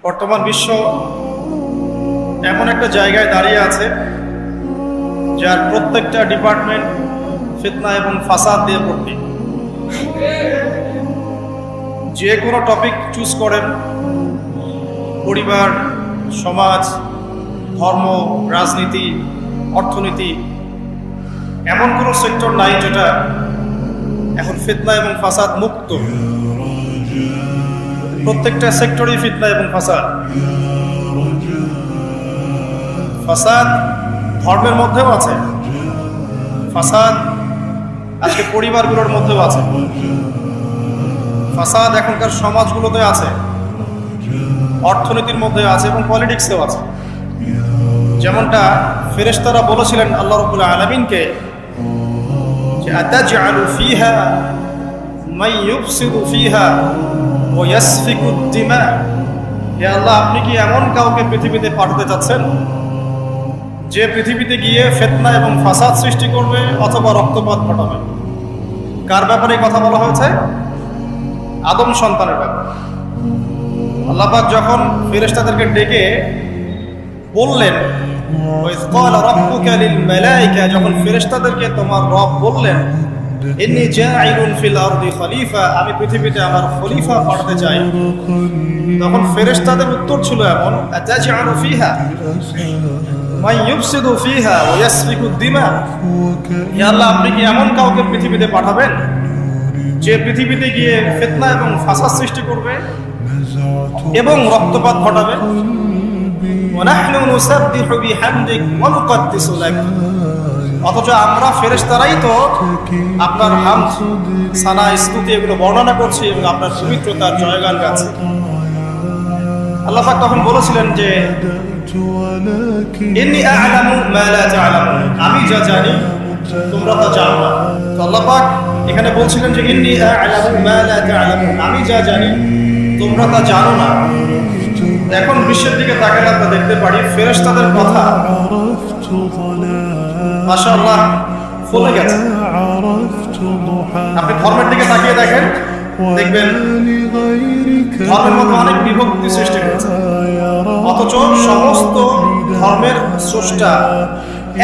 বর্তমান বিশ্ব এমন একটা জায়গায় দাঁড়িয়ে আছে যার প্রত্যেকটা ডিপার্টমেন্ট ফিতনা এবং ফাসাদ দিয়ে ভর্তি। যে কোনো টপিক চুজ করেন, পরিবার, সমাজ, ধর্ম, রাজনীতি, অর্থনীতি, এমন কোনো সেক্টর নাই যেটা এখন ফিতনা এবং ফাসাদ মুক্ত। প্রত্যেকটা সেক্টরই ফিতনা এবং ফাসাদ। ফাসাদ ধর্মের মধ্যেও আছে, ফাসাদ আজকে পরিবারগুলোর মধ্যেও আছে, ফাসাদ এখনকার সমাজগুলোতে আছে, অর্থনীতির মধ্যে আছে এবং পলিটিক্সেও আছে। যেমনটা ফেরেশতারা বলেছিলেন আল্লাহ রাব্বুল আলামিনকে যে আতাজআলু ফিহা মান ইউফসিদু ফিহা ওয়া ইয়াসফিকু দিমা, হে আল্লাহ, আপনি কি এমন কাউকে পৃথিবীতে পাঠাতে চাচ্ছেন যে পৃথিবীতে গিয়ে ফিতনা এবং ফাসাদ সৃষ্টি করবে অথবা রক্তপাত ঘটাবে? কার ব্যাপারে কথা বলা হয়েছে? আদম সন্তানের ব্যাপারে। আল্লাহ পাক যখন ফেরেশতাদেরকে ডেকে বললেন, ওয়াইজ ক্বালা রাব্বুকা লিল মালায়েকা, যখন ফেরেশতাদেরকে তোমার রব বললেন ইন্নী জাঈলুন ফিল আরদি খলিফা, আমি পৃথিবীতে আমার খলিফা পাঠাতে চাই, তখন ফেরেশতাদের উত্তর ছিল এমন, আতাজআলু ফিহা মান ইউফসিদু ফিহা ওয়া ইয়াসফিকু দিমা, হে আল্লাহ, আপনি কি এমন কাউকে পৃথিবীতে পাঠাবেন যে পৃথিবীতে গিয়ে ফিতনা এবং ফাসাদ সৃষ্টি করবে এবং রক্তপাত ঘটাবে? ওয়ানাহনু নুসাব্বিহু বিহামদিক ওয়া নুকদ্দিসু লাক, অথচ আমরা ফেরেশতারাই তো আপনার হামদ, সানা, স্তুতি এগুলো বর্ণনা করছি এবং আপনার পবিত্রতার জয়গান গাচ্ছি। আল্লাহ পাক তখন বলেছিলেন যে ইন্নী আ'লামু মা লা তা'লামুন, আমি যা জানি তোমরা তা জানো না। তো আল্লাহ পাক এখানে বলছিলেন যে ইন্নী আ'লামু মা লা তা'লামুন, আমি যা জানি তোমরা তা জানো না। এখন বিশ্বের দিকে তাকালে আমরা দেখতে পারি ফেরেশতাদের কথা মাশাআল্লাহ ফুলে গেছে। আপনি ধর্মের দিকে তাকিয়ে দেখেন, দেখবেন ধর্মের মধ্যে অনেক বিভক্তি সৃষ্টি হয়েছে, অথচ সমস্ত ধর্মের স্রষ্টা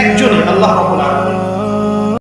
একজনই, আল্লাহ রাব্বুল আলামিন।